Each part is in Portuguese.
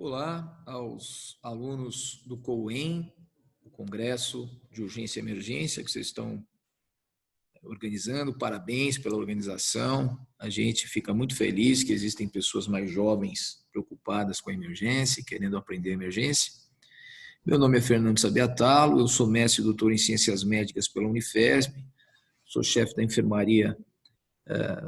Olá aos alunos do COUEM, o Congresso de Urgência e Emergência, que vocês estão organizando. Parabéns pela organização. A gente fica muito feliz que existem pessoas mais jovens preocupadas com a emergência, querendo aprender a emergência. Meu nome é Fernando Sabiatalo, eu sou mestre e doutor em Ciências Médicas pela Unifesp, sou chefe da enfermaria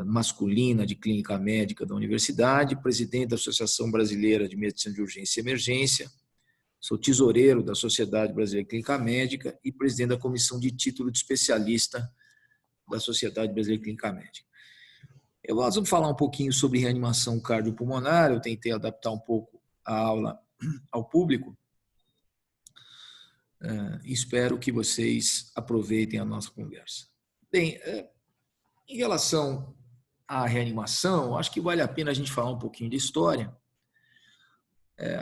masculina de clínica médica da universidade, presidente da Associação Brasileira de Medicina de Urgência e Emergência, sou tesoureiro da Sociedade Brasileira de Clínica Médica e presidente da comissão de título de especialista da Sociedade Brasileira de Clínica Médica. Nós vamos falar um pouquinho sobre reanimação cardiopulmonar. Eu tentei adaptar um pouco a aula ao público. Espero que vocês aproveitem a nossa conversa. Bem, em relação à reanimação, acho que vale a pena a gente falar um pouquinho de história.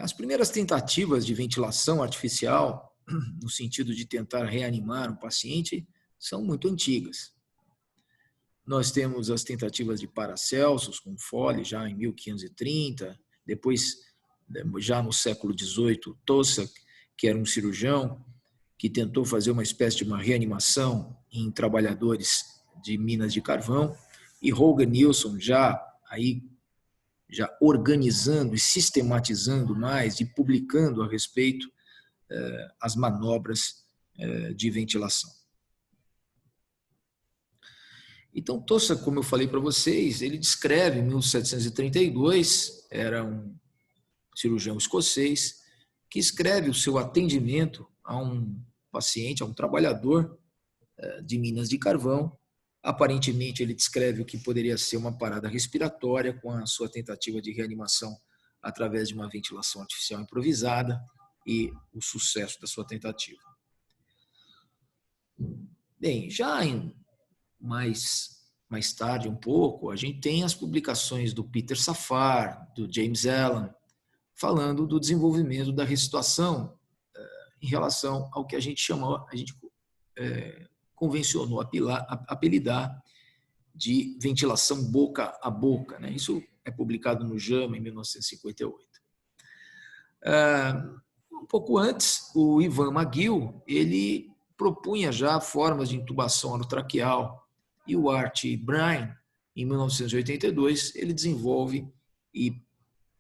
As primeiras tentativas de ventilação artificial, no sentido de tentar reanimar um paciente, são muito antigas. Nós temos as tentativas de Paracelsus com Foley já em 1530, depois, já no século XVIII, Tossac, que era um cirurgião, que tentou fazer uma espécie de uma reanimação em trabalhadores de minas de carvão, e Hogan Neilson já organizando e sistematizando mais e publicando a respeito as manobras de ventilação. Então, Tossac, como eu falei para vocês, ele descreve em 1732, era um cirurgião escocês, que escreve o seu atendimento a um paciente, a um trabalhador de minas de carvão. Aparentemente, ele descreve o que poderia ser uma parada respiratória com a sua tentativa de reanimação através de uma ventilação artificial improvisada e o sucesso da sua tentativa. Bem, já mais tarde um pouco, a gente tem as publicações do Peter Safar, do James Allen, falando do desenvolvimento da ressuscitação em relação ao que a gente convencionou apelidar de ventilação boca a boca. Né? Isso é publicado no JAMA em 1958. Um pouco antes, o Ivan McGill, ele propunha já formas de intubação orotraqueal, e o Art Brine, em 1982, ele desenvolve e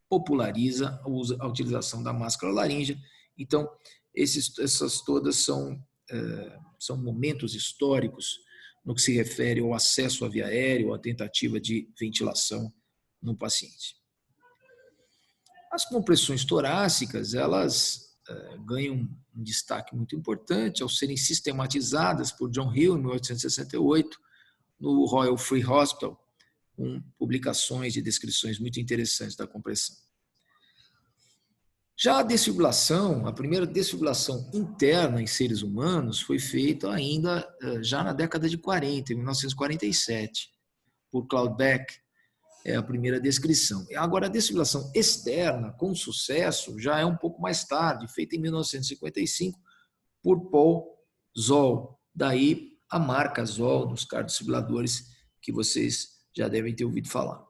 populariza a utilização da máscara laríngea. Então, essas todas são momentos históricos no que se refere ao acesso à via aérea ou à tentativa de ventilação no paciente. As compressões torácicas, elas ganham um destaque muito importante ao serem sistematizadas por John Hill em 1868 no Royal Free Hospital, com publicações e descrições muito interessantes da compressão. Já a desfibrilação, a primeira desfibrilação interna em seres humanos foi feita ainda já na década de 40, em 1947, por Claude Beck, é a primeira descrição. Agora, a desfibrilação externa, com sucesso, já é um pouco mais tarde, feita em 1955 por Paul Zoll. Daí a marca Zoll nos cardiodesfibriladores que vocês já devem ter ouvido falar.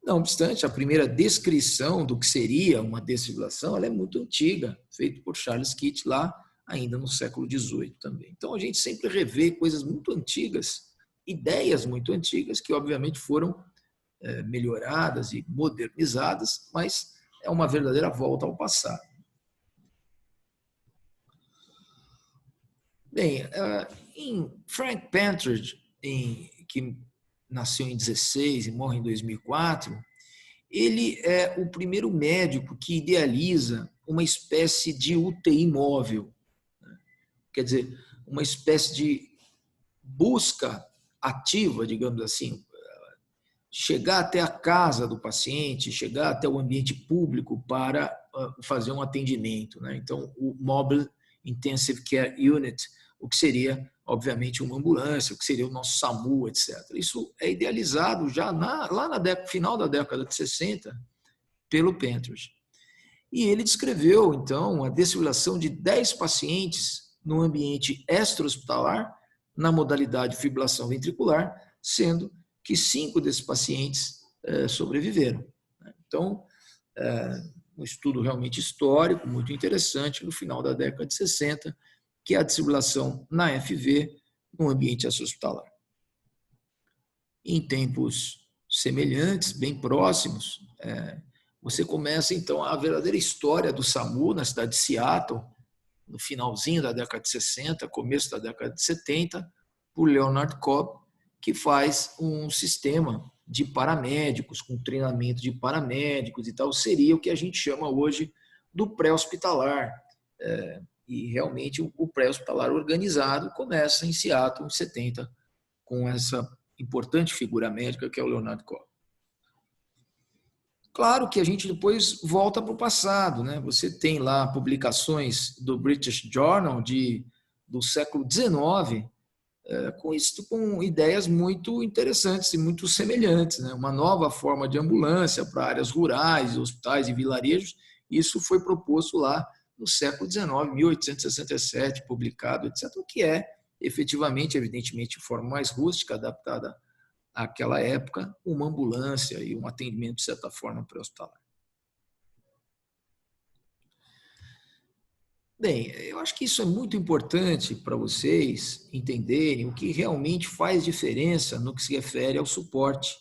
Não obstante, a primeira descrição do que seria uma desfibrilação, ela é muito antiga, feita por Charles Kitt lá ainda no século XVIII também. Então a gente sempre revê coisas muito antigas, ideias muito antigas que obviamente foram melhoradas e modernizadas, mas é uma verdadeira volta ao passado. Bem, em Frank Pentridge, que nasceu em 16 e morre em 2004, ele é o primeiro médico que idealiza uma espécie de UTI móvel. Quer dizer, uma espécie de busca ativa, digamos assim, chegar até a casa do paciente, chegar até o ambiente público para fazer um atendimento. Né? Então, o Mobile Intensive Care Unit, o que seria, obviamente, uma ambulância, o que seria o nosso SAMU, etc. Isso é idealizado já lá no final da década de 60 pelo Pentridge. E ele descreveu, então, a desfibrilação de 10 pacientes no ambiente extra-hospitalar, na modalidade de fibrilação ventricular, sendo que 5 desses pacientes sobreviveram. Então, um estudo realmente histórico, muito interessante, no final da década de 60, que é a desfibrilação na FV no ambiente hospitalar. Em tempos semelhantes, bem próximos, você começa, então, a verdadeira história do SAMU na cidade de Seattle, no finalzinho da década de 60, começo da década de 70, por Leonard Cobb, que faz um sistema de paramédicos, com treinamento de paramédicos e tal, seria o que a gente chama hoje do pré-hospitalar. E realmente o pré-hospitalar organizado começa em Seattle, em 70, com essa importante figura médica que é o Leonard Cobb. Claro que a gente depois volta para o passado, né? Você tem lá publicações do British Journal do século XIX, com ideias muito interessantes e muito semelhantes, né? Uma nova forma de ambulância para áreas rurais, hospitais e vilarejos. Isso foi proposto lá no século XIX, 1867, publicado, etc., o que é efetivamente, evidentemente, de forma mais rústica, adaptada àquela época, uma ambulância e um atendimento, de certa forma, pré-hospitalar. Bem, eu acho que isso é muito importante para vocês entenderem o que realmente faz diferença no que se refere ao suporte,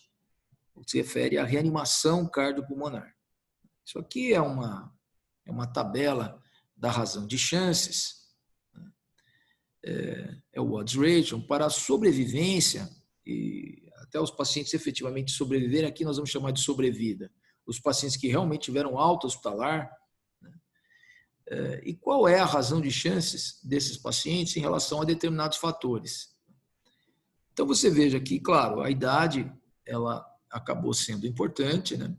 no que se refere à reanimação cardiopulmonar. Isso aqui é uma tabela da razão de chances, é o odds ratio, para a sobrevivência, e até os pacientes efetivamente sobreviverem, aqui nós vamos chamar de sobrevida. Os pacientes que realmente tiveram alta hospitalar. E qual é a razão de chances desses pacientes em relação a determinados fatores? Então, você veja que, claro, a idade ela acabou sendo importante, né?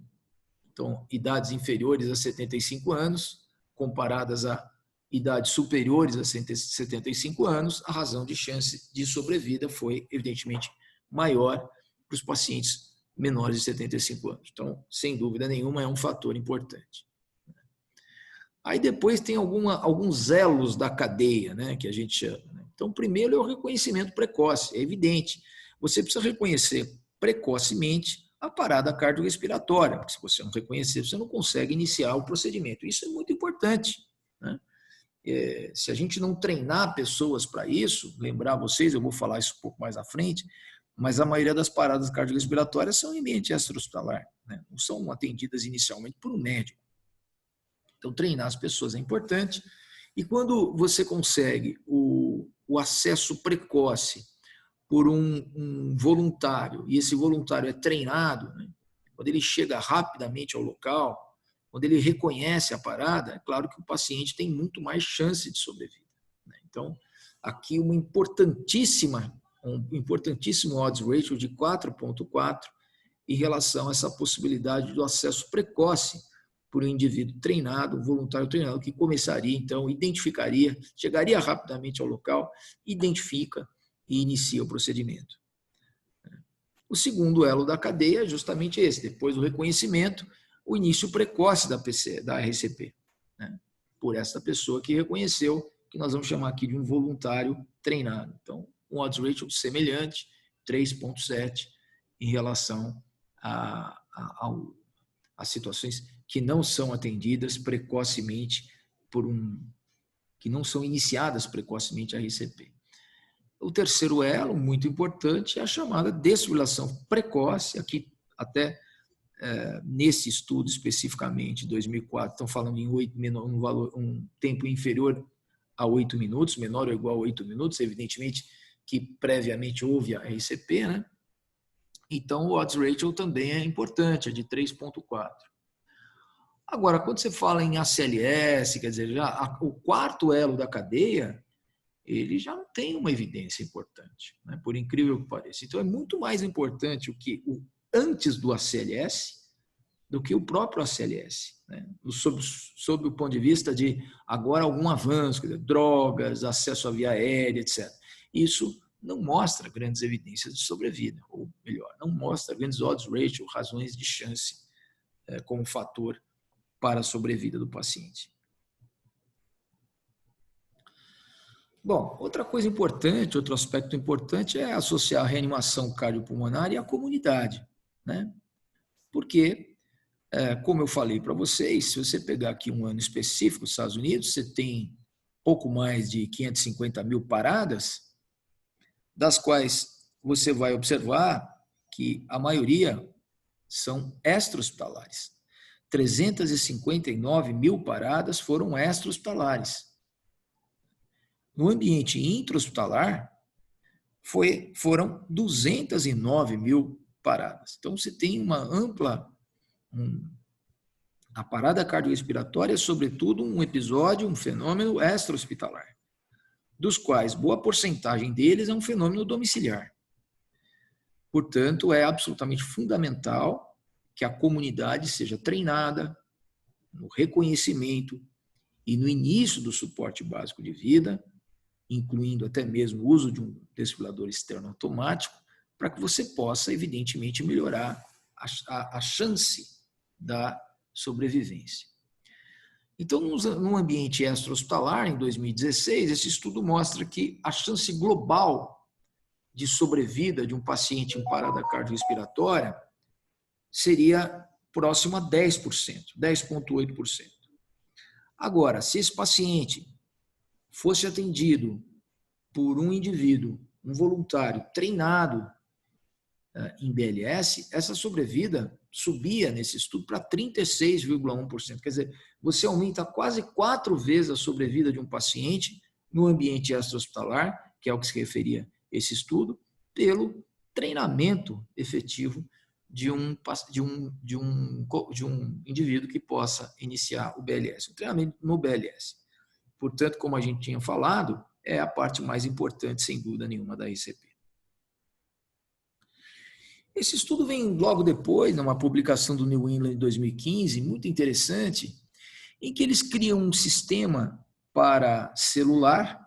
Então, idades inferiores a 75 anos, comparadas a idades superiores a 75 anos, a razão de chance de sobrevida foi, evidentemente, maior para os pacientes menores de 75 anos. Então, sem dúvida nenhuma, é um fator importante. Aí depois tem alguns elos da cadeia, né, que a gente chama. Então, primeiro é o reconhecimento precoce, é evidente. Você precisa reconhecer precocemente a parada cardiorrespiratória, porque se você não reconhecer, você não consegue iniciar o procedimento. Isso é muito importante, né? Se a gente não treinar pessoas para isso, lembrar vocês, eu vou falar isso um pouco mais à frente, mas a maioria das paradas cardiorrespiratórias são em ambiente extra-hospitalar, né? Não são atendidas inicialmente por um médico. Então, treinar as pessoas é importante. E quando você consegue o acesso precoce por um voluntário, e esse voluntário é treinado, né? Quando ele chega rapidamente ao local, quando ele reconhece a parada, é claro que o paciente tem muito mais chance de sobrevida, né? Então, aqui um importantíssimo odds ratio de 4,4 em relação a essa possibilidade do acesso precoce por um indivíduo treinado, um voluntário treinado, que começaria, então, identificaria, chegaria rapidamente ao local, identifica e inicia o procedimento. O segundo elo da cadeia é justamente esse, depois do reconhecimento, o início precoce da RCP, né? Por essa pessoa que reconheceu, que nós vamos chamar aqui de um voluntário treinado. Então, um odds ratio semelhante, 3,7, em relação a situações que não são atendidas precocemente que não são iniciadas precocemente a RCP. O terceiro elo, muito importante, é a chamada desfibrilação precoce. Aqui, até nesse estudo especificamente, 2004, estão falando em um tempo inferior a 8 minutos, menor ou igual a 8 minutos, evidentemente que previamente houve a RCP, né? Então, o odds ratio também é importante, é de 3,4. Agora, quando você fala em ACLS, quer dizer, o quarto elo da cadeia, ele já não tem uma evidência importante, né? Por incrível que pareça. Então, é muito mais importante o antes do ACLS do que o próprio ACLS, né? Sob o ponto de vista de agora algum avanço, quer dizer, drogas, acesso à via aérea, etc. Isso não mostra grandes evidências de sobrevida, ou melhor, não mostra grandes odds ratio, razões de chance como fator para a sobrevida do paciente. Bom, outra coisa importante, outro aspecto importante é associar a reanimação cardiopulmonar e a comunidade, né? Porque como eu falei para vocês, se você pegar aqui um ano específico, os Estados Unidos, você tem pouco mais de 550 mil paradas, das quais você vai observar que a maioria são extra-hospitalares. 359 mil paradas foram extra-hospitalares. No ambiente intra-hospitalar, foram 209 mil paradas. Então, você tem uma ampla... a parada cardiorrespiratória é, sobretudo, um episódio, um fenômeno extra-hospitalar, dos quais boa porcentagem deles é um fenômeno domiciliar. Portanto, é absolutamente fundamental que a comunidade seja treinada no reconhecimento e no início do suporte básico de vida, incluindo até mesmo o uso de um desfibrilador externo automático, para que você possa, evidentemente, melhorar a chance da sobrevivência. Então, no ambiente extra-hospitalar, em 2016, esse estudo mostra que a chance global de sobrevida de um paciente em parada cardiorrespiratória seria próximo a 10%, 10,8%. Agora, se esse paciente fosse atendido por um indivíduo, um voluntário treinado em BLS, essa sobrevida subia nesse estudo para 36,1%. Quer dizer, você aumenta quase 4 vezes a sobrevida de um paciente no ambiente extra-hospitalar, que é o que se referia esse estudo, pelo treinamento efetivo de um indivíduo que possa iniciar o BLS, o treinamento no BLS. Portanto, como a gente tinha falado, é a parte mais importante, sem dúvida nenhuma, da RCP. Esse estudo vem logo depois, numa publicação do New England em 2015, muito interessante, em que eles criam um sistema para celular.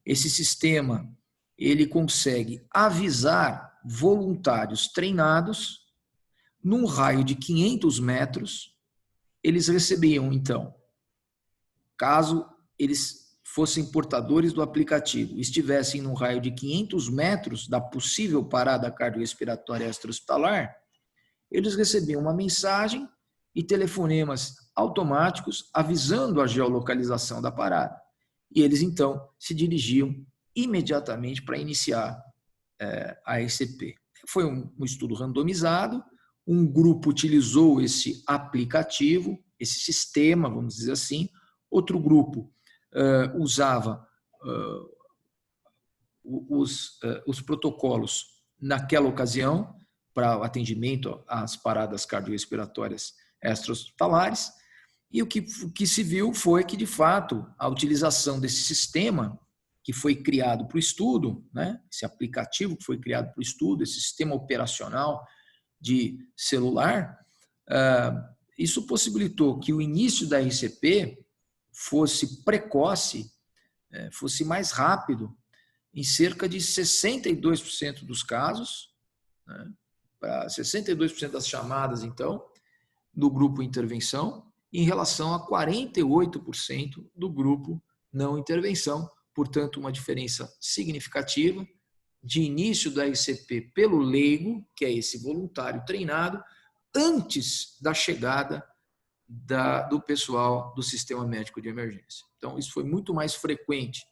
Esse sistema ele consegue avisar voluntários treinados num raio de 500 metros. Eles recebiam, então, caso eles fossem portadores do aplicativo e estivessem num raio de 500 metros da possível parada cardiorrespiratória extra-hospitalar, eles recebiam uma mensagem e telefonemas automáticos avisando a geolocalização da parada. E eles, então, se dirigiam imediatamente para iniciar a ECP. Foi um estudo randomizado, um grupo utilizou esse aplicativo, esse sistema, vamos dizer assim, outro grupo usava os protocolos naquela ocasião para o atendimento às paradas cardiorrespiratórias extra-hospitalares, e o que se viu foi que, de fato, a utilização desse sistema que foi criado para o estudo, né, esse aplicativo que foi criado para o estudo, esse sistema operacional de celular, isso possibilitou que o início da RCP fosse precoce, fosse mais rápido, em cerca de 62% dos casos, né, para 62% das chamadas, então, do grupo intervenção, em relação a 48% do grupo não intervenção, portanto, uma diferença significativa de início da RCP pelo leigo, que é esse voluntário treinado, antes da chegada do pessoal do sistema médico de emergência. Então, isso foi muito mais frequente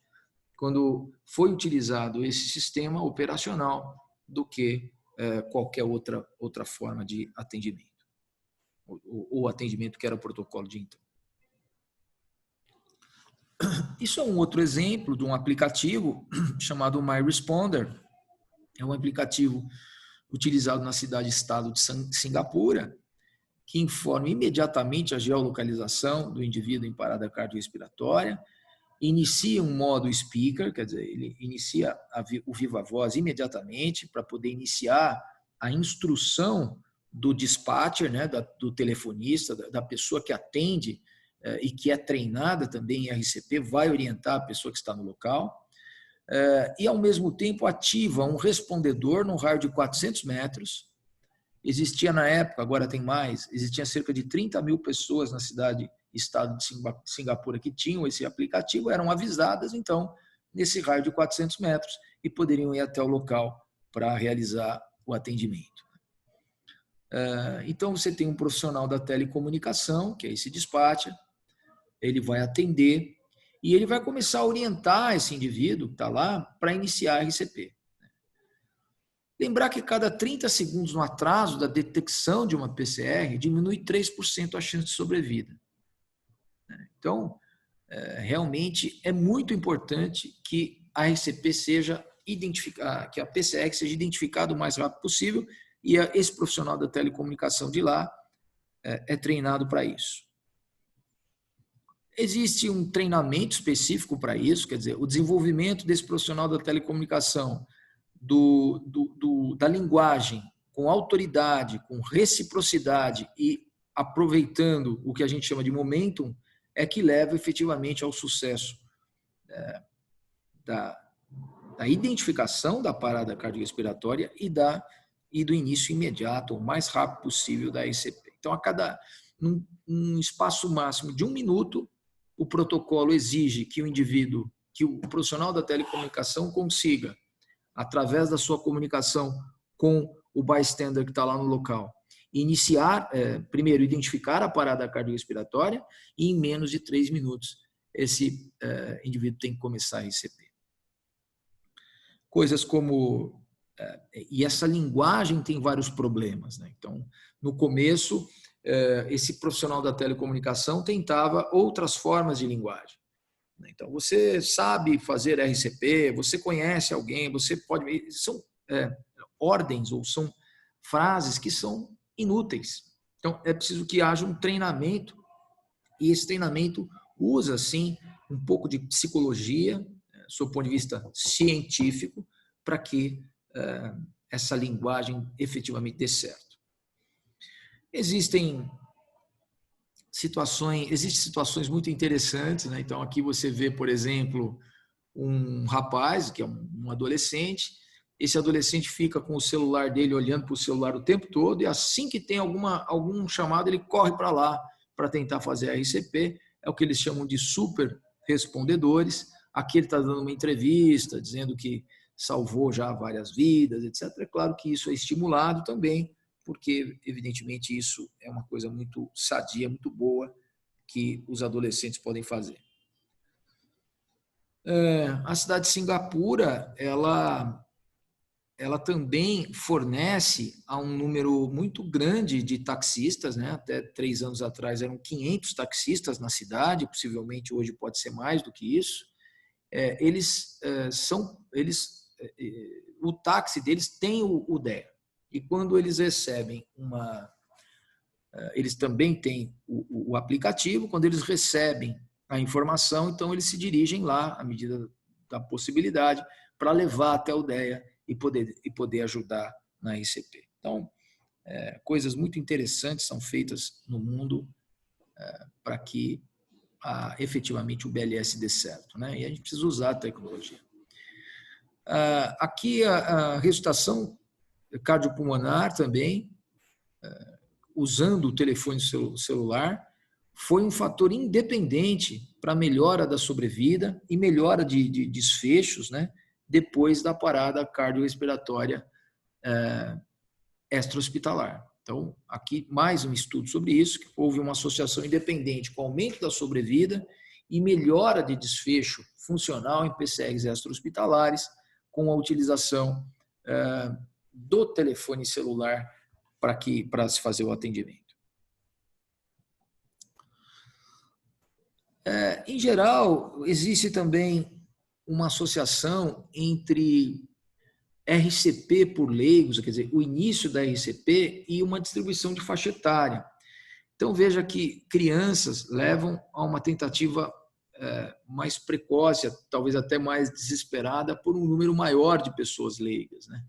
quando foi utilizado esse sistema operacional do que qualquer outra forma de atendimento, ou atendimento que era o protocolo de então. Isso é um outro exemplo de um aplicativo chamado MyResponder. É um aplicativo utilizado na cidade-estado de Singapura, que informa imediatamente a geolocalização do indivíduo em parada cardiorrespiratória, inicia um modo speaker, quer dizer, ele inicia o viva voz imediatamente para poder iniciar a instrução do dispatcher, né, do telefonista, da pessoa que atende e que é treinada também em RCP, vai orientar a pessoa que está no local, e ao mesmo tempo ativa um respondedor no raio de 400 metros. Existia na época, agora tem mais, existia cerca de 30 mil pessoas na estado de Singapura que tinham esse aplicativo, eram avisadas, então, nesse raio de 400 metros e poderiam ir até o local para realizar o atendimento. Então, você tem um profissional da telecomunicação, que aí se despacha, ele vai atender e ele vai começar a orientar esse indivíduo que está lá para iniciar a RCP. Lembrar que cada 30 segundos no atraso da detecção de uma PCR diminui 3% a chance de sobrevida. Então, realmente é muito importante que a RCP seja identificada, que a PCR seja identificada o mais rápido possível e esse profissional da telecomunicação de lá é treinado para isso. Existe um treinamento específico para isso, quer dizer, o desenvolvimento desse profissional da telecomunicação, da linguagem, com autoridade, com reciprocidade e aproveitando o que a gente chama de momentum, é que leva efetivamente ao sucesso da identificação da parada cardiorrespiratória e do início imediato, o mais rápido possível da RCP. Então, num espaço máximo de 1 minuto, o protocolo exige que o profissional da telecomunicação consiga, através da sua comunicação com o bystander que está lá no local, primeiro, identificar a parada cardiorrespiratória e em menos de 3 minutos esse indivíduo tem que começar a RCP. Coisas como... E essa linguagem tem vários problemas, né? Então, no começo, esse profissional da telecomunicação tentava outras formas de linguagem. Então, você sabe fazer RCP, você conhece alguém, você pode... São ordens ou são frases que são inúteis. Então, é preciso que haja um treinamento e esse treinamento usa, sim, um pouco de psicologia, sob o ponto de vista científico, para que essa linguagem efetivamente dê certo. Existem situações muito interessantes, né? Então, aqui você vê, por exemplo, um rapaz, que é um adolescente, esse adolescente fica com o celular dele olhando para o celular o tempo todo e assim que tem algum chamado, ele corre para lá para tentar fazer a RCP, é o que eles chamam de super respondedores. Aqui ele está dando uma entrevista, dizendo que salvou já várias vidas, etc. É claro que isso é estimulado também, porque, evidentemente, isso é uma coisa muito sadia, muito boa, que os adolescentes podem fazer. A cidade de Singapura, ela também fornece a um número muito grande de taxistas, né? Até 3 anos atrás eram 500 taxistas na cidade, possivelmente hoje pode ser mais do que isso. O táxi deles tem o DEA. E quando eles recebem eles também têm o aplicativo, quando eles recebem a informação, então eles se dirigem lá, à medida da possibilidade, para levar até o DEA e poder ajudar na RCP. Então, coisas muito interessantes são feitas no mundo para que efetivamente o BLS dê certo, né? E a gente precisa usar a tecnologia. Aqui a ressuscitação cardiopulmonar também, usando o telefone celular, foi um fator independente para a melhora da sobrevida e melhora de desfechos, né, depois da parada cardiorrespiratória extra-hospitalar. Então, aqui mais um estudo sobre isso, que houve uma associação independente com aumento da sobrevida e melhora de desfecho funcional em PCRs extra-hospitalares com a utilização do telefone celular para se fazer o atendimento. Em geral, existe também uma associação entre RCP por leigos, quer dizer, o início da RCP e uma distribuição de faixa etária. Então, veja que crianças levam a uma tentativa mais precoce, talvez até mais desesperada, por um número maior de pessoas leigas, né?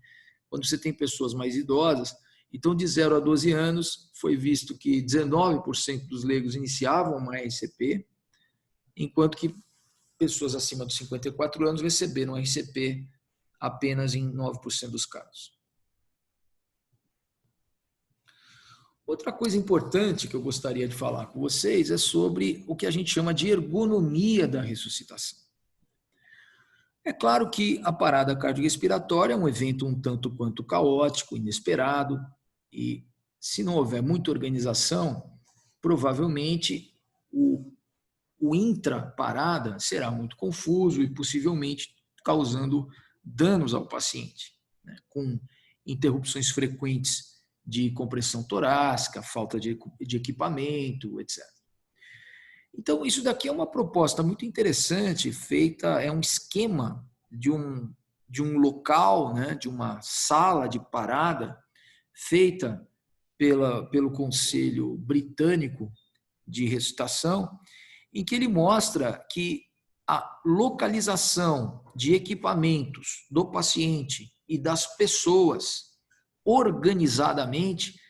Quando você tem pessoas mais idosas, então de 0 a 12 anos, foi visto que 19% dos leigos iniciavam uma RCP, enquanto que pessoas acima dos 54 anos receberam RCP apenas em 9% dos casos. Outra coisa importante que eu gostaria de falar com vocês é sobre o que a gente chama de ergonomia da ressuscitação. É claro que a parada cardiorrespiratória é um evento um tanto quanto caótico, inesperado, e se não houver muita organização, provavelmente o intra-parada será muito confuso e possivelmente causando danos ao paciente, né, com interrupções frequentes de compressão torácica, falta de equipamento, etc. Então, isso daqui é uma proposta muito interessante, feita, é um esquema de um local, né, de uma sala de parada, feita pelo Conselho Britânico de Ressuscitação, em que ele mostra que a localização de equipamentos do paciente e das pessoas organizadamente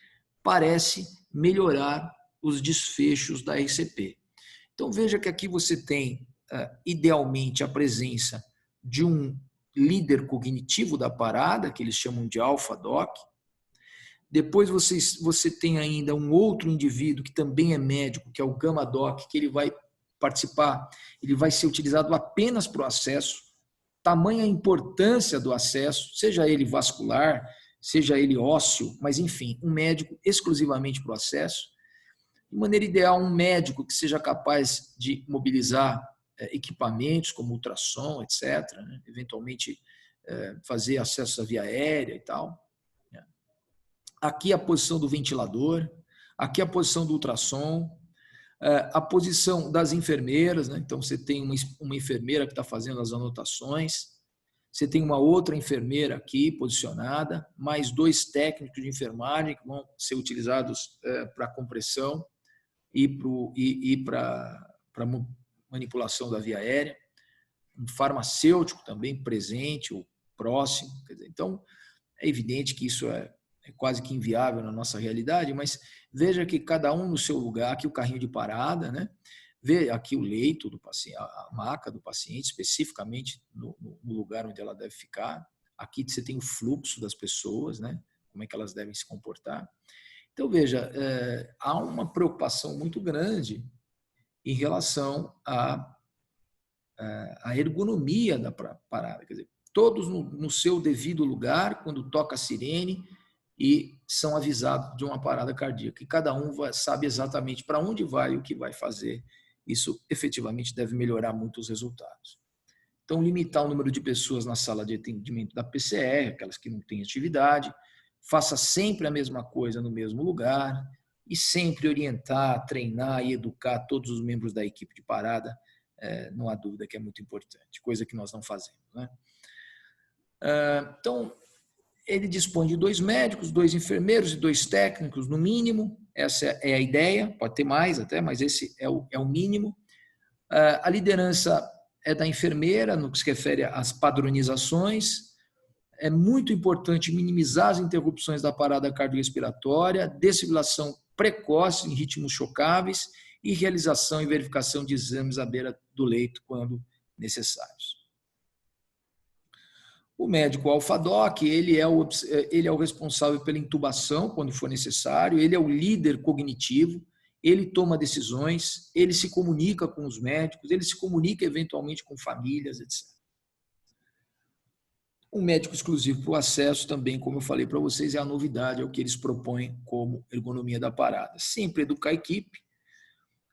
parece melhorar os desfechos da RCP. Então veja que aqui você tem, idealmente, a presença de um líder cognitivo da parada, que eles chamam de alfa-doc. Depois você tem ainda um outro indivíduo que também é médico, que é o gamma-doc, que ele vai participar, ele vai ser utilizado apenas para o acesso, tamanha a importância do acesso, seja ele vascular, seja ele ósseo, mas enfim, um médico exclusivamente para o acesso. De maneira ideal, um médico que seja capaz de mobilizar equipamentos como ultrassom, etc., né? Eventualmente fazer acesso à via aérea e tal. Aqui a posição do ventilador, aqui a posição do ultrassom, a posição das enfermeiras, né? Então você tem uma enfermeira que está fazendo as anotações, você tem uma outra enfermeira aqui posicionada, mais 2 técnicos de enfermagem que vão ser utilizados para compressão e para manipulação da via aérea, um farmacêutico também presente ou próximo. Quer dizer, então, é evidente que isso é quase que inviável na nossa realidade, mas veja que cada um no seu lugar, aqui o carrinho de parada, né? Vê aqui o leito do paciente, a maca do paciente, especificamente no lugar onde ela deve ficar. Aqui você tem o fluxo das pessoas, né? Como é que elas devem se comportar. Então, veja, há uma preocupação muito grande em relação à ergonomia da parada. Quer dizer, todos no seu devido lugar, quando toca a sirene, e são avisados de uma parada cardíaca. E cada um sabe exatamente para onde vai e o que vai fazer. Isso efetivamente deve melhorar muito os resultados. Então, limitar o número de pessoas na sala de atendimento da PCR, aquelas que não têm atividade, faça sempre a mesma coisa no mesmo lugar e sempre orientar, treinar e educar todos os membros da equipe de parada, não há dúvida que é muito importante, coisa que nós não fazemos, né? Então, ele dispõe de 2 médicos, 2 enfermeiros e 2 técnicos, no mínimo. Essa é a ideia, pode ter mais até, mas esse é o mínimo. A liderança é da enfermeira, no que se refere às padronizações. É muito importante minimizar as interrupções da parada cardiorrespiratória, desfibrilação precoce em ritmos chocáveis e realização e verificação de exames à beira do leito quando necessários. O médico alfa-doc, ele é o responsável pela intubação quando for necessário, ele é o líder cognitivo, ele toma decisões, ele se comunica com os médicos, ele se comunica eventualmente com famílias, etc. Um médico exclusivo para o acesso também, como eu falei para vocês, é a novidade, é o que eles propõem como ergonomia da parada. Sempre educar a equipe,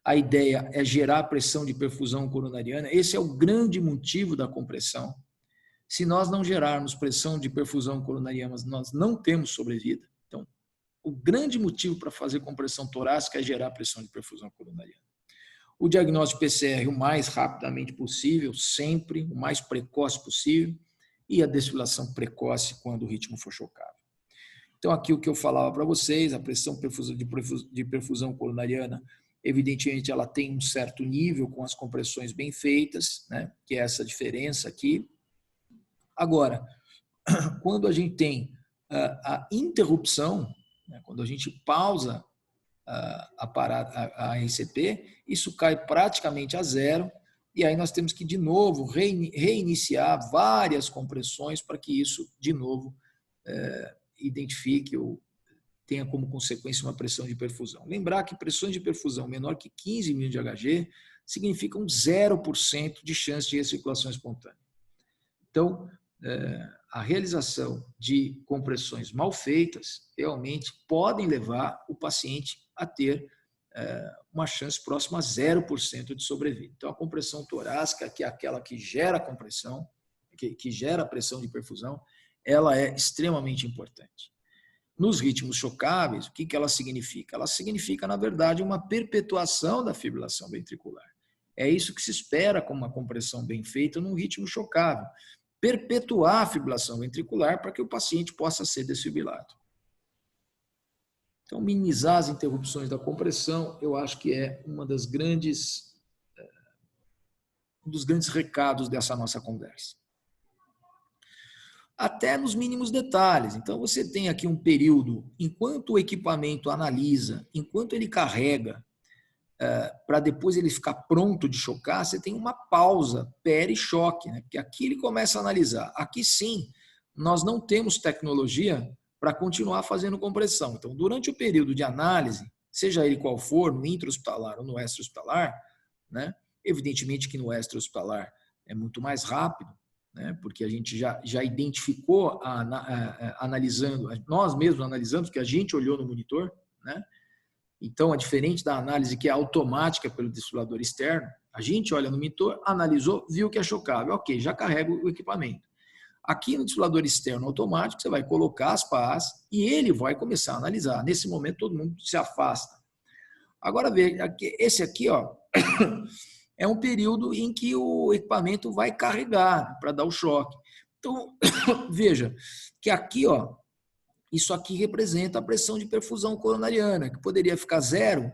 a ideia é gerar pressão de perfusão coronariana, esse é o grande motivo da compressão. Se nós não gerarmos pressão de perfusão coronariana, nós não temos sobrevida. Então, o grande motivo para fazer compressão torácica é gerar pressão de perfusão coronariana. O diagnóstico PCR o mais rapidamente possível, sempre, o mais precoce possível, e a desfibrilação precoce quando o ritmo for chocável. Então, aqui o que eu falava para vocês, a pressão de perfusão coronariana, evidentemente, ela tem um certo nível com as compressões bem feitas, né, que é essa diferença aqui. Agora, quando a gente tem a interrupção, né, quando a gente pausa a RCP, isso cai praticamente a zero, e aí nós temos que, de novo, reiniciar várias compressões para que isso, de novo, identifique ou tenha como consequência uma pressão de perfusão. Lembrar que pressões de perfusão menor que 15 mil de Hg significam 0% de chance de recirculação espontânea. Então, a realização de compressões mal feitas realmente podem levar o paciente a ter uma chance próxima a 0% de sobrevida. Então, a compressão torácica, que é aquela que gera compressão, que gera pressão de perfusão, ela é extremamente importante. Nos ritmos chocáveis, o que ela significa? Ela significa, na verdade, uma perpetuação da fibrilação ventricular. É isso que se espera com uma compressão bem feita num ritmo chocável. Perpetuar a fibrilação ventricular para que o paciente possa ser desfibrilado. Então, minimizar as interrupções da compressão, eu acho que é um dos grandes recados dessa nossa conversa. Até nos mínimos detalhes. Então, você tem aqui um período, enquanto o equipamento analisa, enquanto ele carrega, para depois ele ficar pronto de chocar, você tem uma pausa peri-choque, né? Porque aqui ele começa a analisar. Aqui sim, nós não temos tecnologia para continuar fazendo compressão. Então, durante o período de análise, seja ele qual for, no intra-hospitalar ou no extra-hospitalar, né? Evidentemente que no extra-hospitalar é muito mais rápido, né? Porque a gente já identificou, analisando, nós mesmos analisamos, que a gente olhou no monitor, né? Então, é diferente da análise que é automática pelo desfibrilador externo. A gente olha no monitor, analisou, viu que é chocável. Ok, já carrega o equipamento. Aqui no desfibrilador externo automático, você vai colocar as pás e ele vai começar a analisar. Nesse momento, todo mundo se afasta. Agora, veja, esse aqui ó, é um período em que o equipamento vai carregar para dar o choque. Então, veja que aqui, ó, isso aqui representa a pressão de perfusão coronariana, que poderia ficar 0,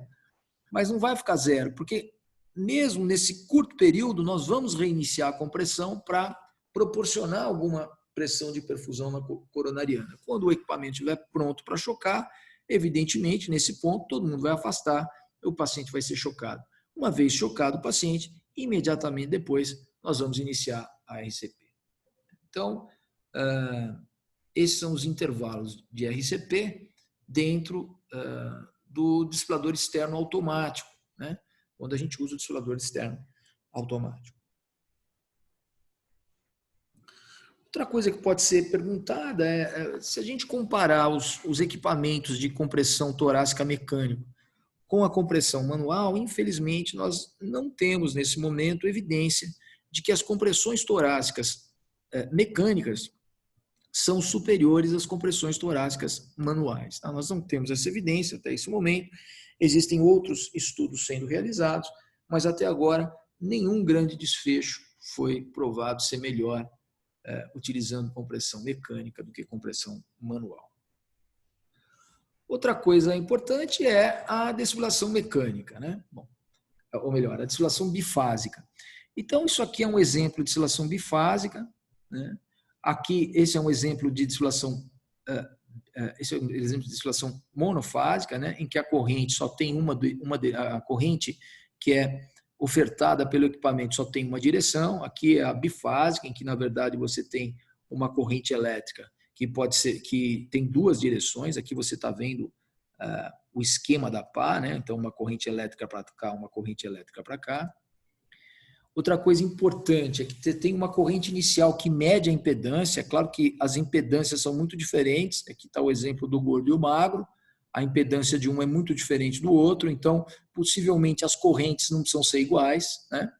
mas não vai ficar 0, porque mesmo nesse curto período, nós vamos reiniciar a compressão para proporcionar alguma pressão de perfusão na coronariana. Quando o equipamento estiver pronto para chocar, evidentemente, nesse ponto, todo mundo vai afastar, o paciente vai ser chocado. Uma vez chocado o paciente, imediatamente depois, nós vamos iniciar a RCP. Então, esses são os intervalos de RCP dentro do desfibrilador externo automático, né? Quando a gente usa o desfibrilador externo automático. Outra coisa que pode ser perguntada é se a gente comparar os equipamentos de compressão torácica mecânico com a compressão manual, infelizmente nós não temos nesse momento evidência de que as compressões torácicas mecânicas são superiores às compressões torácicas manuais. Tá? Nós não temos essa evidência até esse momento. Existem outros estudos sendo realizados, mas até agora nenhum grande desfecho foi provado ser melhor utilizando compressão mecânica do que compressão manual. Outra coisa importante é a desfibrilação mecânica, né? Bom, ou melhor, a desfibrilação bifásica. Então, isso aqui é um exemplo de desfibrilação bifásica, né? Aqui, esse é um exemplo de desfibrilação, monofásica, né? Em que a corrente só tem a corrente que é ofertada pelo equipamento só tem uma direção. Aqui é a bifásica, em que na verdade você tem uma corrente elétrica que pode ser, que tem duas direções. Aqui você está vendo o esquema da pá, né? Então uma corrente elétrica para cá, uma corrente elétrica para cá. Outra coisa importante é que você tem uma corrente inicial que mede a impedância. É claro que as impedâncias são muito diferentes. Aqui está o exemplo do gordo e o magro. A impedância de um é muito diferente do outro, então possivelmente as correntes não precisam ser iguais, né?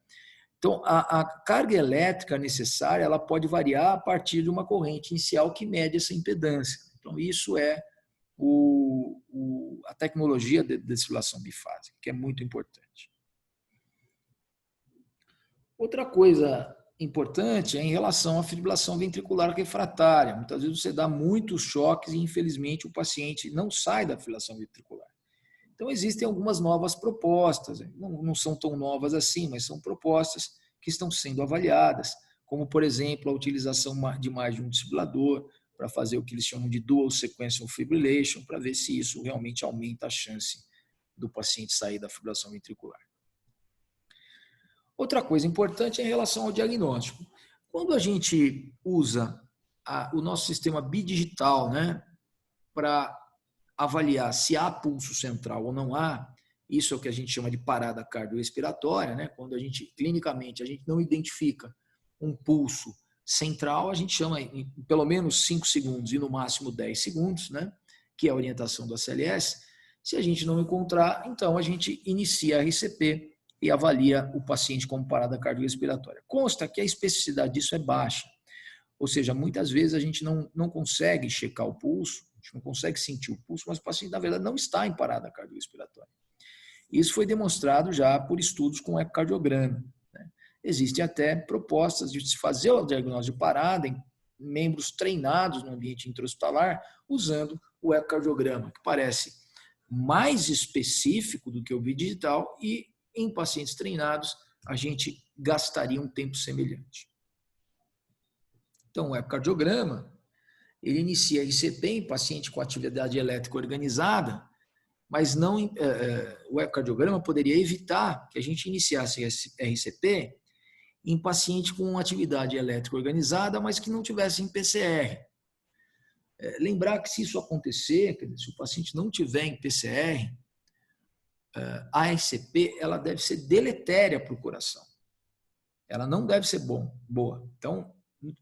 Então a carga elétrica necessária ela pode variar a partir de uma corrente inicial que mede essa impedância. Então isso é a tecnologia de desfibrilação bifásica, que é muito importante. Outra coisa importante é em relação à fibrilação ventricular refratária. Muitas vezes você dá muitos choques e, infelizmente, o paciente não sai da fibrilação ventricular. Então, existem algumas novas propostas, não são tão novas assim, mas são propostas que estão sendo avaliadas, como, por exemplo, a utilização de mais de um desfibrilador para fazer o que eles chamam de dual sequential fibrillation, para ver se isso realmente aumenta a chance do paciente sair da fibrilação ventricular. Outra coisa importante é em relação ao diagnóstico. Quando a gente usa o nosso sistema bidigital, né, para avaliar se há pulso central ou não há, isso é o que a gente chama de parada cardiorrespiratória, né, quando clinicamente, a gente não identifica um pulso central, a gente chama em pelo menos 5 segundos e no máximo 10 segundos, né? Que é a orientação do ACLS. Se a gente não encontrar, então a gente inicia a RCP e avalia o paciente como parada cardiorrespiratória. Consta que a especificidade disso é baixa, ou seja, muitas vezes a gente não consegue checar o pulso, a gente não consegue sentir o pulso, mas o paciente, na verdade, não está em parada cardiorrespiratória. Isso foi demonstrado já por estudos com ecocardiograma. Né? Existem até propostas de se fazer o diagnóstico de parada em membros treinados no ambiente intra-hospitalar usando o ecocardiograma, que parece mais específico do que o vídeo digital e em pacientes treinados a gente gastaria um tempo semelhante. Então, o ecocardiograma, ele inicia a RCP em paciente com atividade elétrica organizada, mas não, o ecocardiograma poderia evitar que a gente iniciasse RCP em paciente com atividade elétrica organizada, mas que não tivesse em PCR. Lembrar que se isso acontecer, se o paciente não tiver em PCR, a RCP ela deve ser deletéria para o coração. Ela não deve ser boa. Então,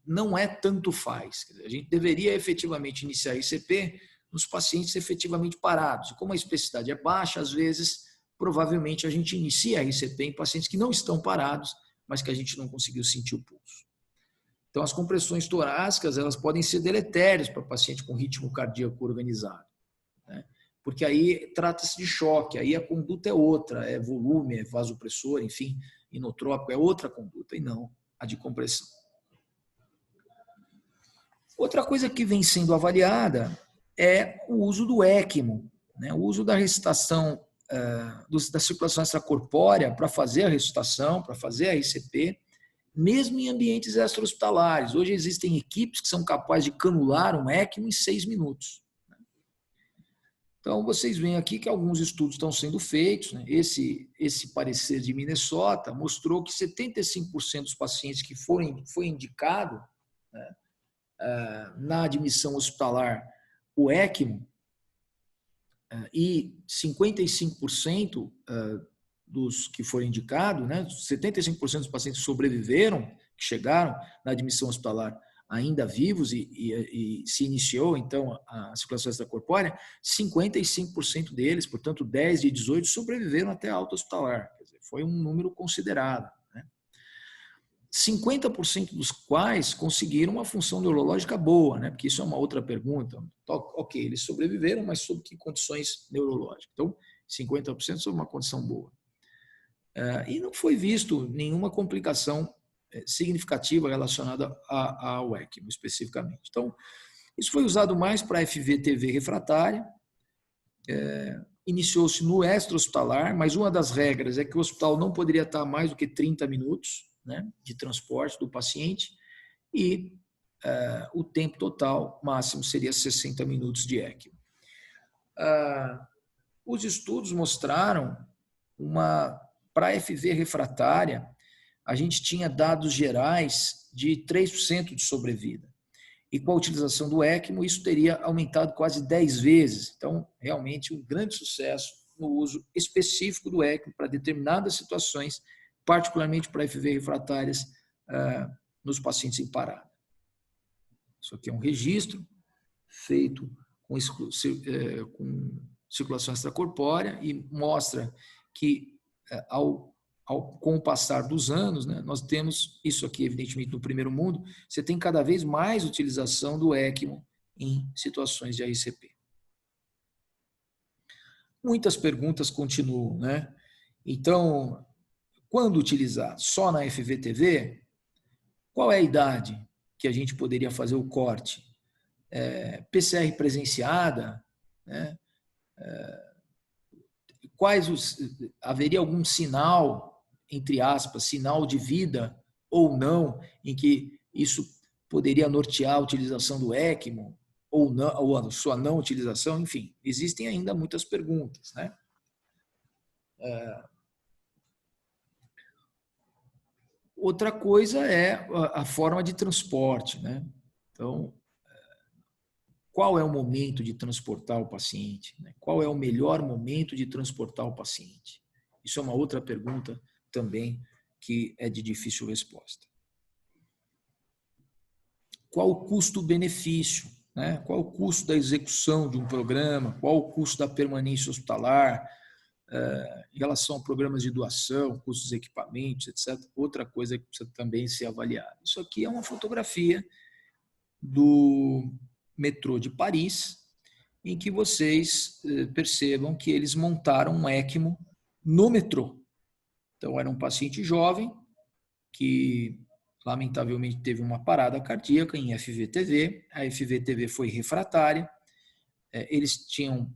não é tanto faz. A gente deveria efetivamente iniciar a RCP nos pacientes efetivamente parados. E como a especificidade é baixa, às vezes, provavelmente a gente inicia a RCP em pacientes que não estão parados, mas que a gente não conseguiu sentir o pulso. Então, as compressões torácicas elas podem ser deletérias para paciente com ritmo cardíaco organizado, né? Porque aí trata-se de choque, aí a conduta é outra, é volume, é vasopressor, enfim, inotrópico, é outra conduta, e não a de compressão. Outra coisa que vem sendo avaliada é o uso do ECMO, né? O uso da ressuscitação, da circulação extracorpórea para fazer a ressuscitação, para fazer a RCP, mesmo em ambientes extra-hospitalares. Hoje existem equipes que são capazes de canular um ECMO em 6 minutos. Então, vocês veem aqui que alguns estudos estão sendo feitos, né? Esse parecer de Minnesota mostrou que 75% dos pacientes que foi indicado, né, na admissão hospitalar o ECMO, e 55% dos que foram indicados, né, 75% dos pacientes sobreviveram, que chegaram na admissão hospitalar ainda vivos e se iniciou, então, a circulação extracorpórea, 55% deles, portanto, 10 de 18, sobreviveram até a alta hospitalar. Quer dizer, foi um número considerável. 50% dos quais conseguiram uma função neurológica boa, né? Porque isso é uma outra pergunta. Ok, eles sobreviveram, mas sob que condições neurológicas? Então, 50% sob uma condição boa. E não foi visto nenhuma complicação significativa relacionada ao ECMO, especificamente. Então, isso foi usado mais para FVTV refratária, iniciou-se no extra-hospitalar, mas uma das regras é que o hospital não poderia estar mais do que 30 minutos, né, de transporte do paciente, e o tempo total máximo seria 60 minutos de ECMO. Os estudos mostraram para FV refratária, a gente tinha dados gerais de 3% de sobrevida. E com a utilização do ECMO, isso teria aumentado quase 10 vezes. Então, realmente, um grande sucesso no uso específico do ECMO para determinadas situações, particularmente para FV refratárias nos pacientes em parada. Isso aqui é um registro feito com circulação extracorpórea e mostra que, com o passar dos anos, né, nós temos isso aqui, evidentemente, no primeiro mundo, você tem cada vez mais utilização do ECMO em situações de RCP. Muitas perguntas continuam, né? Então, quando utilizar? Só na FVTV? Qual é a idade que a gente poderia fazer o corte? PCR presenciada, né? Haveria algum sinal, entre aspas, sinal de vida ou não, em que isso poderia nortear a utilização do ECMO ou, não, ou a sua não utilização? Enfim, existem ainda muitas perguntas, né? Outra coisa é a forma de transporte, né? Então, qual é o momento de transportar o paciente? Qual é o melhor momento de transportar o paciente? Isso é uma outra pergunta também que é de difícil resposta. qual o custo-benefício, né? Qual o custo da execução de um programa, qual o custo da permanência hospitalar, em relação a programas de doação, custos de equipamentos, etc. Outra coisa que precisa também ser avaliada. Isso aqui é uma fotografia do metrô de Paris, em que vocês percebam que eles montaram um ECMO no metrô. Então, era um paciente jovem que, lamentavelmente, teve uma parada cardíaca em FVTV. A FVTV foi refratária. Eles tinham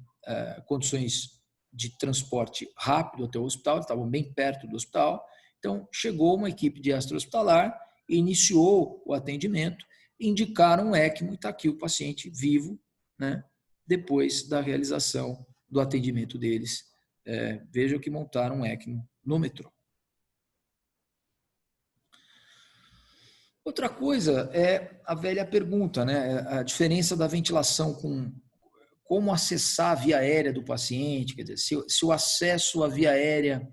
condições de transporte rápido até o hospital, estavam bem perto do hospital. Então, chegou uma equipe de extra-hospitalar, iniciou o atendimento, indicaram um ECMO e está aqui o paciente vivo, né, depois da realização do atendimento deles. Vejam que montaram um ECMO no metrô. Outra coisa é a velha pergunta, né? A diferença da ventilação com como acessar a via aérea do paciente, quer dizer, se o acesso à via aérea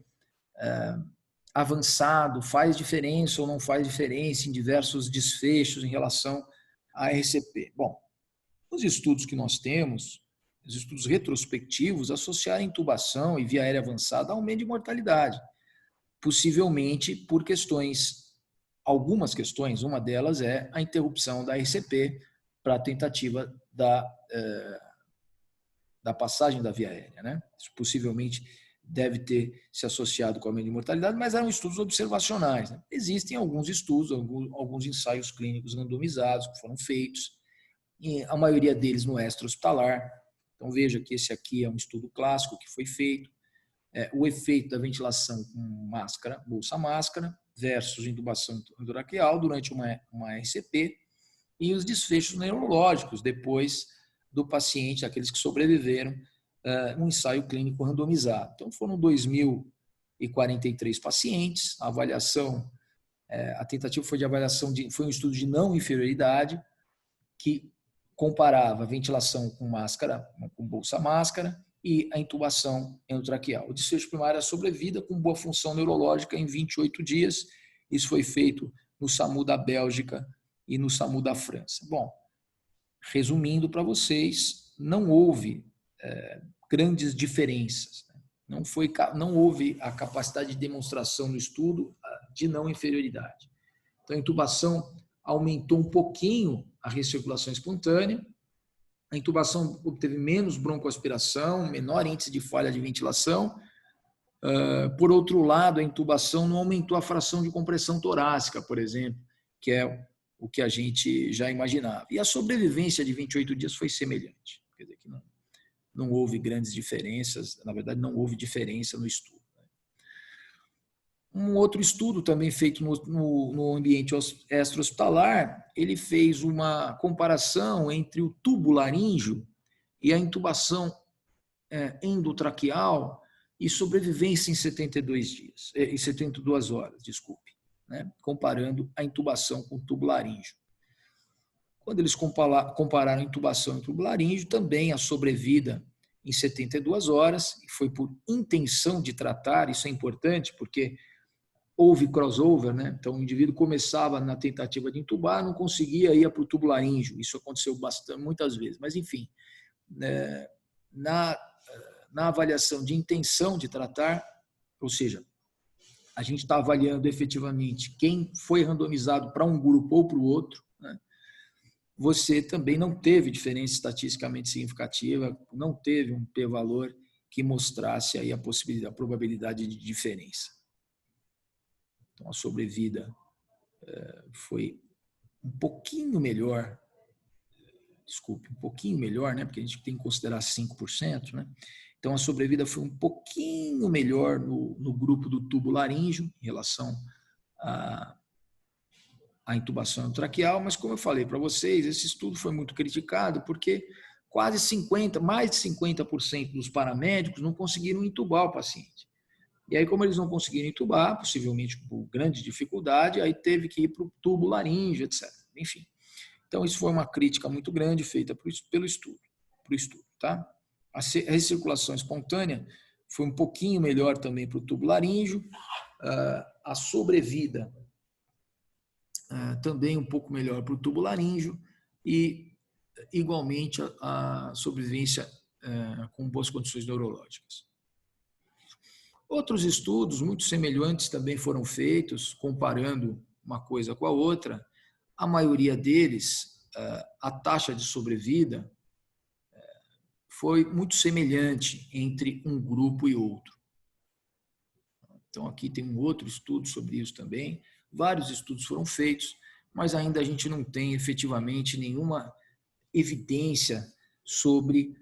avançado faz diferença ou não faz diferença em diversos desfechos em relação à RCP. Bom, os estudos que nós temos, os estudos retrospectivos, associaram intubação e via aérea avançada a aumento de mortalidade, possivelmente por algumas questões, uma delas é a interrupção da RCP para a tentativa da passagem da via aérea, né? Isso possivelmente deve ter se associado com a aumento de mortalidade, mas eram estudos observacionais, né? Existem alguns estudos, alguns ensaios clínicos randomizados que foram feitos, e a maioria deles no extra-hospitalar. Então veja que esse aqui é um estudo clássico que foi feito. O efeito da ventilação com máscara, bolsa-máscara, versus intubação endotraqueal durante uma RCP, e os desfechos neurológicos depois do paciente, aqueles que sobreviveram, um ensaio clínico randomizado. Então, foram 2.043 pacientes, a avaliação, a tentativa foi de avaliação, foi um estudo de não inferioridade, que comparava a ventilação com máscara, com bolsa-máscara, e a intubação endotraqueal. O desfecho primário é a sobrevida com boa função neurológica em 28 dias. Isso foi feito no SAMU da Bélgica e no SAMU da França. Bom, resumindo para vocês, não houve grandes diferenças. Não houve a capacidade de demonstração no estudo de não inferioridade. Então, a intubação aumentou um pouquinho a recirculação espontânea, a intubação obteve menos broncoaspiração, menor índice de falha de ventilação. Por outro lado, a intubação não aumentou a fração de compressão torácica, por exemplo, que é o que a gente já imaginava. E a sobrevivência de 28 dias foi semelhante. Quer dizer que não houve grandes diferenças, na verdade, não houve diferença no estudo. Um outro estudo também feito no ambiente extra-hospitalar, ele fez uma comparação entre o tubo laríngeo e a intubação endotraqueal e sobrevivência em 72 horas, desculpe, né? Comparando a intubação com o tubo laríngeo. Quando eles compararam a intubação e o tubo laríngeo, também a sobrevida em 72 horas, e foi por intenção de tratar, isso é importante, porque houve crossover, né? Então o indivíduo começava na tentativa de intubar, não conseguia ir para o tubo laríngeo. Isso aconteceu muitas vezes. Mas, enfim, na avaliação de intenção de tratar, ou seja, a gente está avaliando efetivamente quem foi randomizado para um grupo ou para o outro, né? Você também não teve diferença estatisticamente significativa, não teve um p-valor que mostrasse aí a probabilidade de diferença. Então, a sobrevida foi um pouquinho melhor, um pouquinho melhor, né? Porque a gente tem que considerar 5%, né? Então, a sobrevida foi um pouquinho melhor no grupo do tubo laríngeo, em relação à intubação endotraqueal, mas, como eu falei para vocês, esse estudo foi muito criticado porque mais de 50% dos paramédicos não conseguiram intubar o paciente. E aí, como eles não conseguiram intubar, possivelmente por grande dificuldade, aí teve que ir para o tubo laríngeo, etc. Enfim, então isso foi uma crítica muito grande feita pelo estudo, tá? A recirculação espontânea foi um pouquinho melhor também para o tubo laríngeo, a sobrevida também um pouco melhor para o tubo laríngeo e, igualmente, a sobrevivência com boas condições neurológicas. Outros estudos muito semelhantes também foram feitos, comparando uma coisa com a outra. A maioria deles, a taxa de sobrevida foi muito semelhante entre um grupo e outro. Então, aqui tem um outro estudo sobre isso também. Vários estudos foram feitos, mas ainda a gente não tem efetivamente nenhuma evidência sobre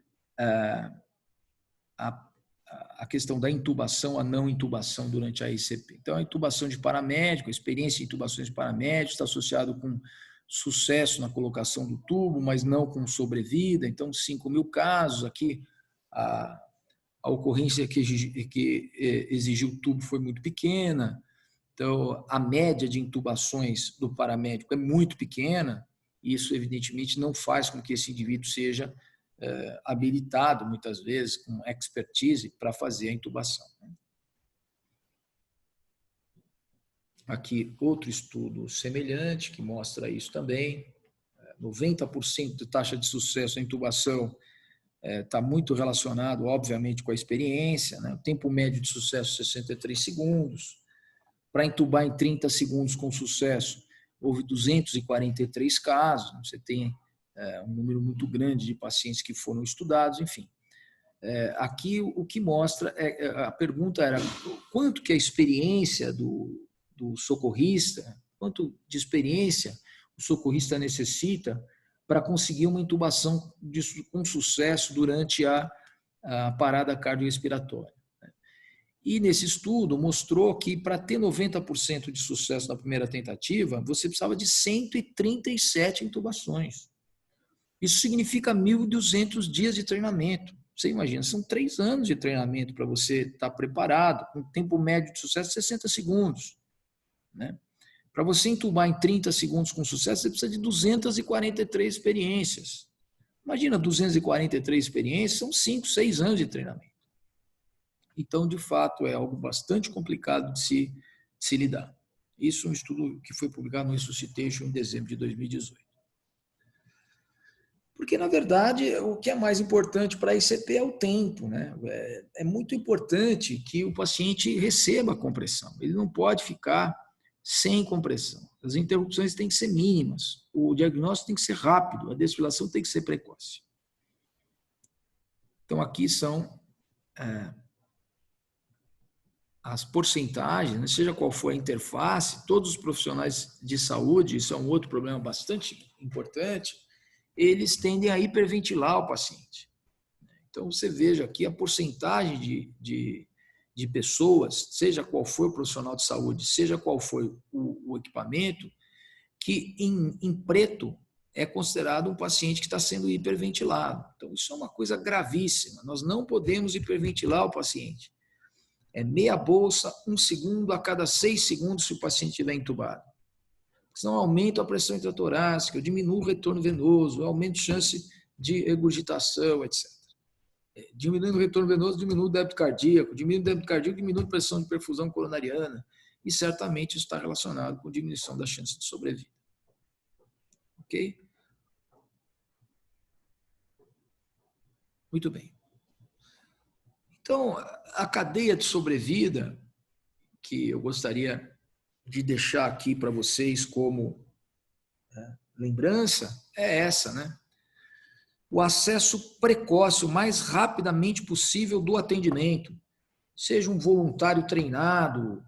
a questão da intubação, a não intubação durante a ICP. Então, a intubação de paramédico, a experiência de intubações de paramédicos está associado com sucesso na colocação do tubo, mas não com sobrevida. Então, 5.000 casos. Aqui, a ocorrência que exigiu o tubo foi muito pequena. Então, a média de intubações do paramédico é muito pequena. E isso, evidentemente, não faz com que esse indivíduo seja habilitado, muitas vezes, com expertise para fazer a intubação. Aqui, outro estudo semelhante que mostra isso também. 90% de taxa de sucesso na intubação está muito relacionado, obviamente, com a experiência. O tempo médio de sucesso, 63 segundos. Para intubar em 30 segundos com sucesso, houve 243 casos. Você tem um número muito grande de pacientes que foram estudados, enfim. Aqui o que mostra, a pergunta era quanto que a experiência do socorrista, quanto de experiência o socorrista necessita para conseguir uma intubação com sucesso durante a parada cardiorrespiratória. E nesse estudo mostrou que para ter 90% de sucesso na primeira tentativa, você precisava de 137 intubações. Isso significa 1.200 dias de treinamento. Você imagina, são 3 anos de treinamento para você estar preparado, com tempo médio de sucesso de 60 segundos. Para você intubar em 30 segundos com sucesso, você precisa de 243 experiências. Imagina, 243 experiências são 5, 6 anos de treinamento. Então, de fato, é algo bastante complicado de se lidar. Isso é um estudo que foi publicado no Resuscitation em dezembro de 2018. Porque, na verdade, o que é mais importante para a ICP é o tempo. É muito importante que o paciente receba a compressão. Ele não pode ficar sem compressão. As interrupções têm que ser mínimas. O diagnóstico tem que ser rápido. A desfilação tem que ser precoce. Então, aqui são as porcentagens, seja qual for a interface, todos os profissionais de saúde, isso é um outro problema bastante importante, eles tendem a hiperventilar o paciente. Então, você veja aqui a porcentagem de pessoas, seja qual for o profissional de saúde, seja qual for o equipamento, que em preto é considerado um paciente que está sendo hiperventilado. Então, isso é uma coisa gravíssima. Nós não podemos hiperventilar o paciente. É meia bolsa, 1 segundo a cada 6 segundos se o paciente estiver entubado. Senão aumenta a pressão intratorácica, eu diminuo o retorno venoso, aumento a chance de regurgitação, etc. Diminuindo o retorno venoso, diminui o débito cardíaco, diminui o débito cardíaco, diminui a pressão de perfusão coronariana, e certamente isso está relacionado com diminuição da chance de sobrevida. Ok? Muito bem. Então, a cadeia de sobrevida, que eu gostaria de deixar aqui para vocês como lembrança, é essa, O acesso precoce, o mais rapidamente possível do atendimento. Seja um voluntário treinado,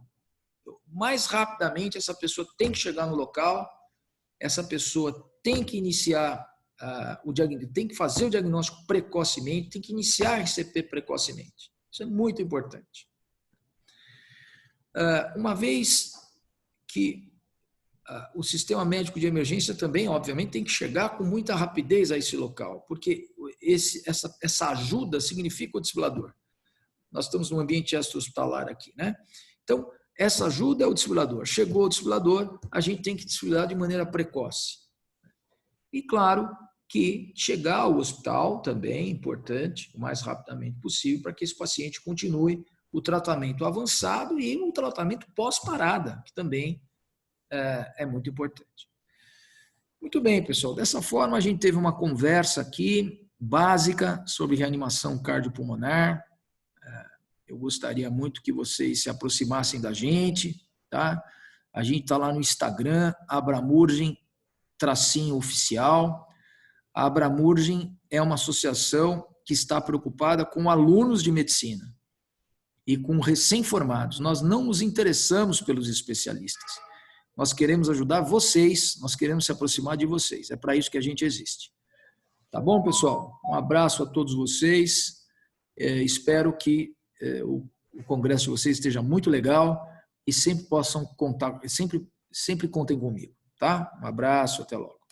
mais rapidamente essa pessoa tem que chegar no local, essa pessoa tem que iniciar o diagnóstico, tem que fazer o diagnóstico precocemente, tem que iniciar a RCP precocemente. Isso é muito importante. Uma vez que o sistema médico de emergência também, obviamente, tem que chegar com muita rapidez a esse local, porque essa ajuda significa o desfibrilador. Nós estamos num ambiente extra-hospitalar aqui, Então, essa ajuda é o desfibrilador. Chegou o desfibrilador, a gente tem que desfibrilar de maneira precoce. E, claro, que chegar ao hospital também é importante, o mais rapidamente possível, para que esse paciente continue o tratamento avançado e o tratamento pós-parada, que também é muito importante. Muito bem, pessoal. Dessa forma, a gente teve uma conversa aqui básica sobre reanimação cardiopulmonar. Eu gostaria muito que vocês se aproximassem da gente, tá? A gente está lá no Instagram, Abramurgem_oficial. A Abramurgem é uma associação que está preocupada com alunos de medicina e com recém-formados. Nós não nos interessamos pelos especialistas. Nós queremos ajudar vocês, nós queremos se aproximar de vocês. É para isso que a gente existe. Tá bom, pessoal? Um abraço a todos vocês. Espero que o congresso de vocês esteja muito legal e sempre possam contar, sempre contem comigo, tá? Um abraço, até logo.